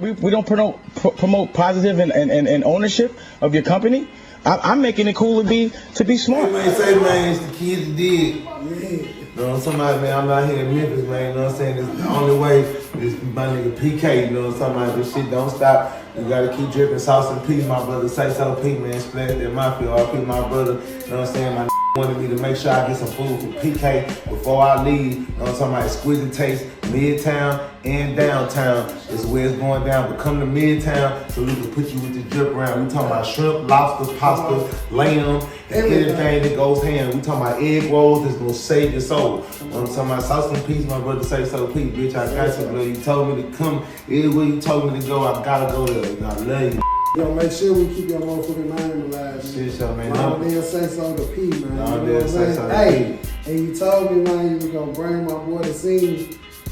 We don't promote positive and ownership of your company. I'm making it cool to be smart. Man, say, man, it's the kids that did. You know, somebody, man, I'm out here in Memphis, man, you know what I'm saying? It's the only way is my nigga PK, you know what I'm saying? This shit don't stop. You gotta keep dripping sauce and peas, my brother. Sayso P, man, splash that mafia, RP, my brother. You know what I'm saying? My wanted me to make sure I get some food from PK before I leave. You know what I'm talking about? Exquisite taste, Midtown and downtown is where it's going down. But come to Midtown so we can put you with the drip around. We talking about shrimp, lobster, pasta, lamb, and anything that goes hand. We talking about egg rolls that's gonna save your soul. You know what I'm talking about? Sauce and peas, my brother Sayso P, bitch, I got you, bro. You told me to come. Everywhere you told me to go, I gotta go there. I love you. Yo, make sure we keep your motherfucking name alive. Shit, so, man. No, they'll Sayso the P, man. No, they'll Sayso the Hey, and you told me, man, you was gonna bring my boy to see me.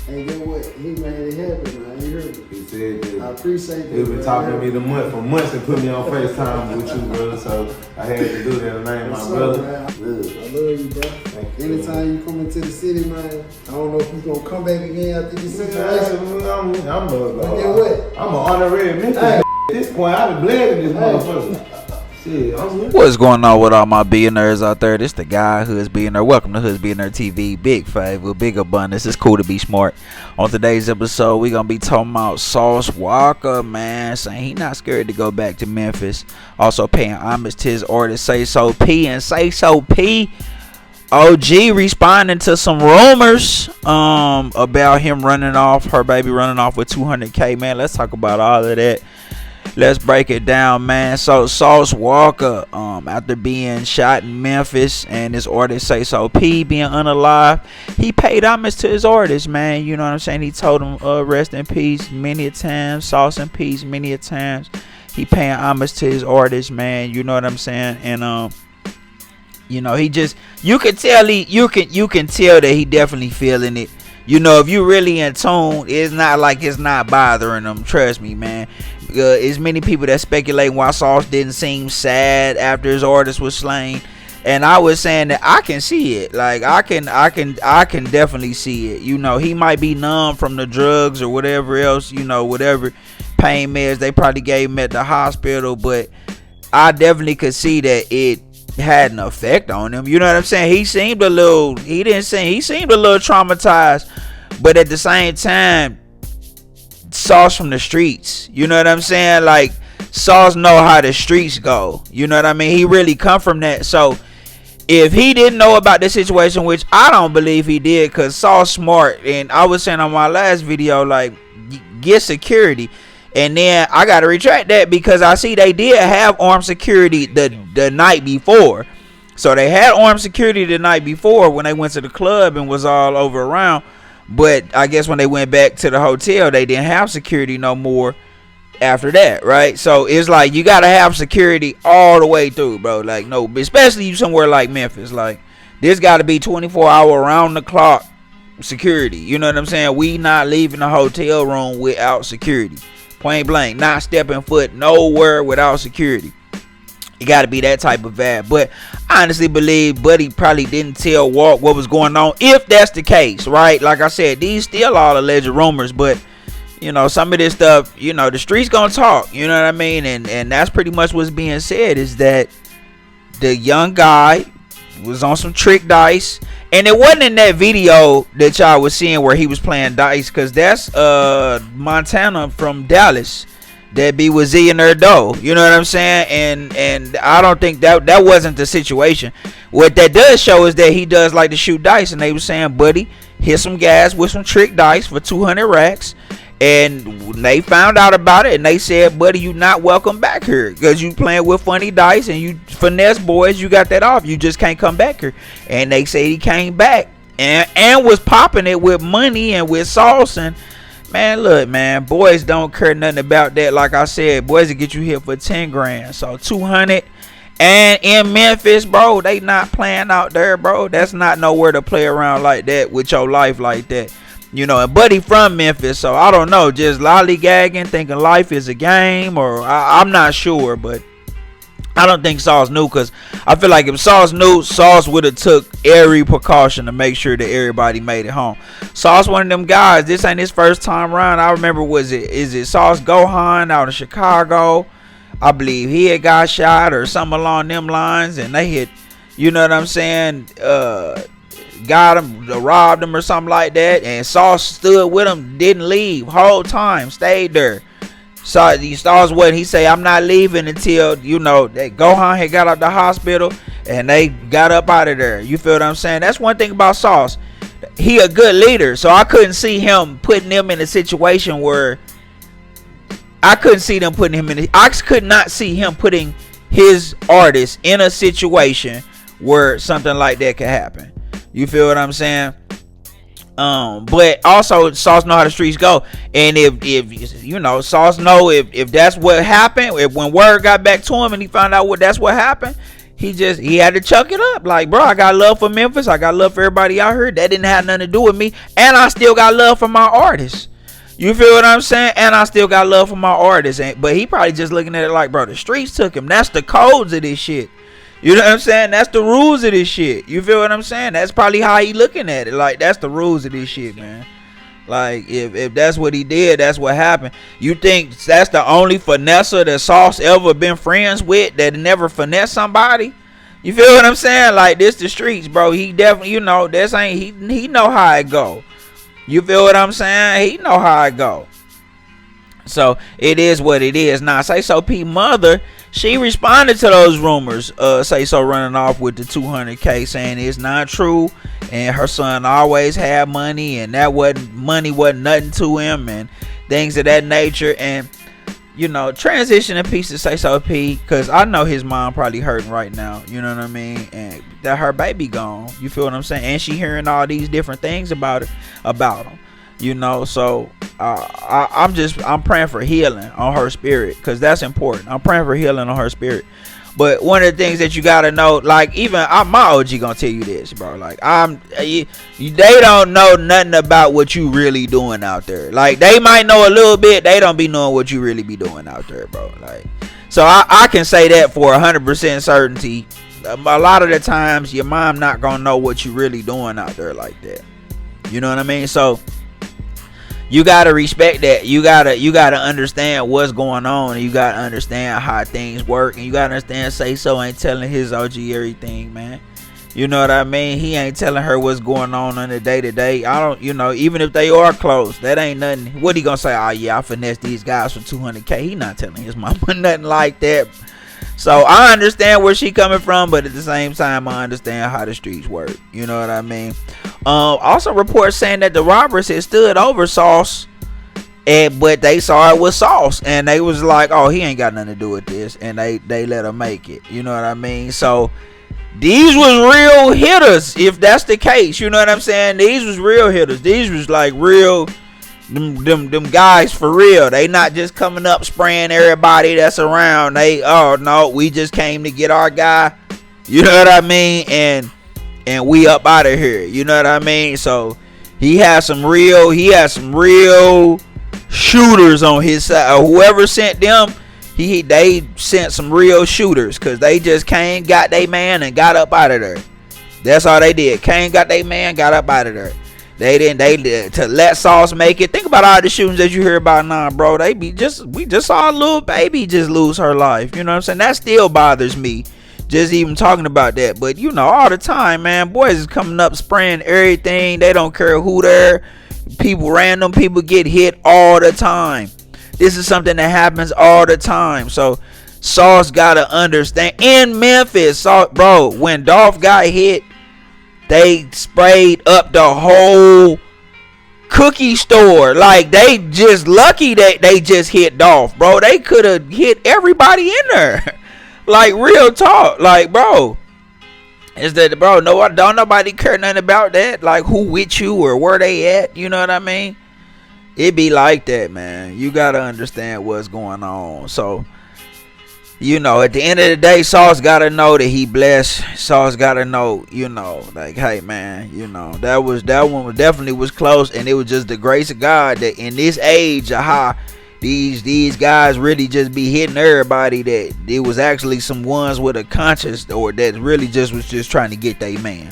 And get what? He made it happen, man. You heard me? He said that. I appreciate that. He been talking to me for months and put me on FaceTime with you, brother. So I had to do that in the name of my brother. Man. I love you, bro. Thank you. Anytime you come into the city, man, I don't know if you gonna come back again after this situation. I'm what? an honorary mentor. At this point, I done bled in this motherfucker. Shit, what's going on with all my billionaires out there? This the guy Hood's Billionaire. Welcome to Hood's Billionaire TV. Big favor, big abundance. It's cool to be smart. On today's episode, we're gonna be talking about SAUCEWALKA, man, saying he not scared to go back to Memphis. Also paying homage to his artist Sayso P, and Sayso P OG responding to some rumors about him running off, her baby running off with 200K, man. Let's talk about all of that. Let's break it down, man. So SAUCEWALKA, after being shot in Memphis and his artist Sayso P being unalive, he paid homage to his artist, man. You know what I'm saying? He told him rest in peace many a times, sauce and peace many a times. He paying homage to his artist, man. You know what I'm saying? And you know, he just, you can tell you can tell that he definitely feeling it. You know, if you really in tune, it's not like it's not bothering him. Trust me, man. There's many people that speculate why Sauce didn't seem sad after his artist was slain, and I was saying that I can see it. Like I can definitely see it. You know, he might be numb from the drugs or whatever else. You know, whatever pain meds they probably gave him at the hospital, but I definitely could see that it had an effect on him. You know what I'm saying? He seemed a little traumatized, but at the same time, Sauce from the streets. You know what I'm saying? Like, Sauce know how the streets go. You know what I mean? He really come from that. So if he didn't know about this situation, which I don't believe he did, because Sauce smart, and I was saying on my last video, like, get security. And then I gotta retract that because I see they did have armed security the night before. So they had armed security the night before when they went to the club and was all over around. But I guess when they went back to the hotel, they didn't have security no more after that, right? So it's like you gotta have security all the way through, bro. Like, no, especially you somewhere like Memphis. Like, this gotta be 24-hour round the clock security. You know what I'm saying? We not leaving the hotel room without security. Point blank, not stepping foot nowhere without security. It got to be that type of vibe. But I honestly believe Buddy probably didn't tell Walt what was going on, if that's the case, right? Like I said, these still all alleged rumors, but you know, some of this stuff, you know, the streets gonna talk. You know what I mean? And that's pretty much what's being said, is that the young guy was on some trick dice. And it wasn't in that video that y'all was seeing where he was playing dice, because that's Montana from Dallas that be with Z and her dough. You know what I'm saying? And I don't think that wasn't the situation. What that does show is that he does like to shoot dice, and they were saying, buddy, hit some gas with some trick dice for 200 racks. And they found out about it, and they said, buddy, you not welcome back here, because you playing with funny dice and you finesse boys. You got that off. You just can't come back here. And they say he came back and was popping it with money and with sauce. And man, look, man, boys don't care nothing about that. Like I said, boys will get you here for 10 grand. So 200. And in Memphis, bro, they not playing out there, bro. That's not nowhere to play around like that with your life like that. You know, and Buddy from Memphis, so I don't know, just lollygagging, thinking life is a game, or I'm not sure, but I don't think Sauce knew, because I feel like if Sauce knew, Sauce would have took every precaution to make sure that everybody made it home. Sauce one of them guys. This ain't his first time around. I remember, is it Sauce Gohan out of Chicago? I believe he had got shot or something along them lines, and they hit, you know what I'm saying, got him, robbed him or something like that, and Sauce stood with him, didn't leave whole time, stayed there. So he starts what he say, I'm not leaving until, you know, that Gohan had got out the hospital and they got up out of there. You feel what I'm saying? That's one thing about Sauce. He a good leader, so I couldn't see him putting them in a situation where I could not see him putting his artist in a situation where something like that could happen. You feel what I'm saying? But also Sauce know how the streets go, and if you know, Sauce know if that's what happened, if when word got back to him and he found out that's what happened, he had to chuck it up. Like, bro, I got love for Memphis, I got love for everybody out here. That didn't have nothing to do with me, and I still got love for my artists. You feel what I'm saying? And I still got love for my artists. But he probably just looking at it like, bro, the streets took him. That's the codes of this shit. You know what I'm saying? That's the rules of this shit. You feel what I'm saying? That's probably how he looking at it. Like, that's the rules of this shit, man. Like, if that's what he did, that's what happened. You think that's the only finesser that Sauce ever been friends with that never finesse somebody? You feel what I'm saying? Like, this the streets, bro. He definitely, you know, this ain't, he know how it go. You feel what I'm saying? He know how it go. So it is what it is. Now, Sayso P mother, she responded to those rumors. Sayso running off with the 200K, saying it's not true, and her son always had money, and money wasn't nothing to him, and things of that nature. And you know, transition a piece to Sayso P, because I know his mom probably hurting right now. You know what I mean? And that her baby gone. You feel what I'm saying? And she hearing all these different things about him. You know, so I'm praying for healing on her spirit, because that's important. I'm praying for healing on her spirit. But one of the things that you gotta know, like, even my OG gonna tell you this, bro. Like, they don't know nothing about what you really doing out there. Like, they might know a little bit, they don't be knowing what you really be doing out there, bro. Like, so I can say that for 100% certainty. A lot of the times, your mom not gonna know what you really doing out there like that. You know what I mean? So you gotta respect that. You gotta understand what's going on, and you gotta understand how things work, and you gotta understand Sayso ain't telling his OG everything, man. You know what I mean? He ain't telling her what's going on the day to day. I don't, you know, even if they are close, that ain't nothing. What he gonna say? Oh yeah, I finessed these guys for 200K. He not telling his mama nothing like that. So I understand where she coming from, but at the same time, I understand how the streets work. You know what I mean? Also, reports saying that the robbers had stood over Sauce, but they saw it was Sauce, and they was like, "Oh, he ain't got nothing to do with this," and they let him make it. You know what I mean? So these was real hitters, if that's the case. You know what I'm saying? These was real hitters. These was like real. Them guys for real. They not just coming up spraying everybody that's around. Oh no, we just came to get our guy. You know what I mean? And we up out of here. You know what I mean? So he had some real shooters on his side. Whoever sent them, they sent some real shooters, because they just came, got their man, and got up out of there. That's all they did. Came, got their man, got up out of there. They did to let Sauce make it. Think about all the shootings that you hear about now, bro. We just saw a little baby just lose her life. You know what I'm saying? That still bothers me, just even talking about that. But you know, all the time, man, boys is coming up spraying everything. They don't care who they're. Random people get hit all the time. This is something that happens all the time. So Sauce gotta understand. In Memphis, bro, when Dolph got hit, they sprayed up the whole cookie store. Like, they just lucky that they just hit Dolph, bro. They could have hit everybody in there. Like, real talk. Like, bro, is that, bro, don't nobody care nothing about that. Like, who with you or where they at. You know what I mean? It be like that, man. You gotta understand what's going on. So, you know, at the end of the day, Sauce gotta know that he blessed. Sauce gotta know, you know, like, hey, man, you know, that one definitely was close, and it was just the grace of God that in this age of how these guys really just be hitting everybody that it was actually some ones with a conscience, or that really just was just trying to get their man.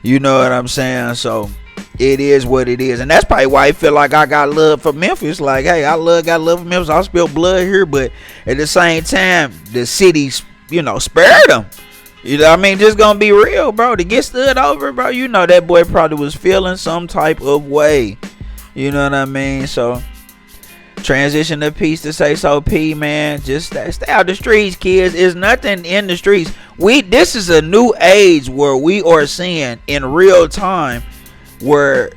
You know what I'm saying? So it is what it is, and that's probably why I feel like I got love for Memphis. Like, hey, got love for Memphis. I spilled blood here, but at the same time, the city, spared them. You know what I mean? Just gonna be real, bro. To get stood over, bro. You know that boy probably was feeling some type of way. You know what I mean? So transition the piece to Sayso P, man. Just stay out the streets, kids. There's nothing in the streets. This is a new age where we are seeing in real time where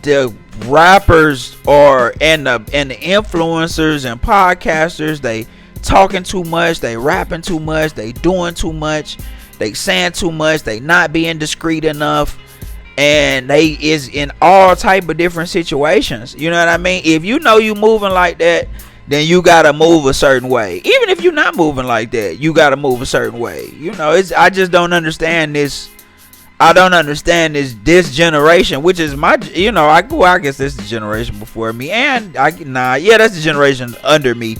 the rappers are and the influencers and podcasters, they talking too much, they rapping too much, they doing too much, they saying too much, they not being discreet enough, and they is in all type of different situations. You know what I mean? If you know you moving like that, then you gotta move a certain way. Even if you're not moving like that, you gotta move a certain way. I just don't understand this. I don't understand this generation, which is my, I guess this is the generation before me, and that's the generation under me.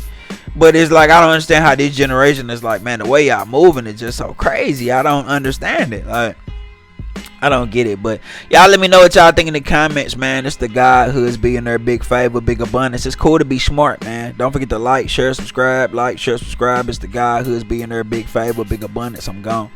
But it's like, I don't understand how this generation is like, man, the way y'all moving is just so crazy. I don't understand it. Like, I don't get it. But y'all let me know what y'all think in the comments, man. It's the God who is being their big favor, big abundance. It's cool to be smart, man. Don't forget to like, share, subscribe. Like, share, subscribe. It's the God who is being their big favor, big abundance. I'm gone.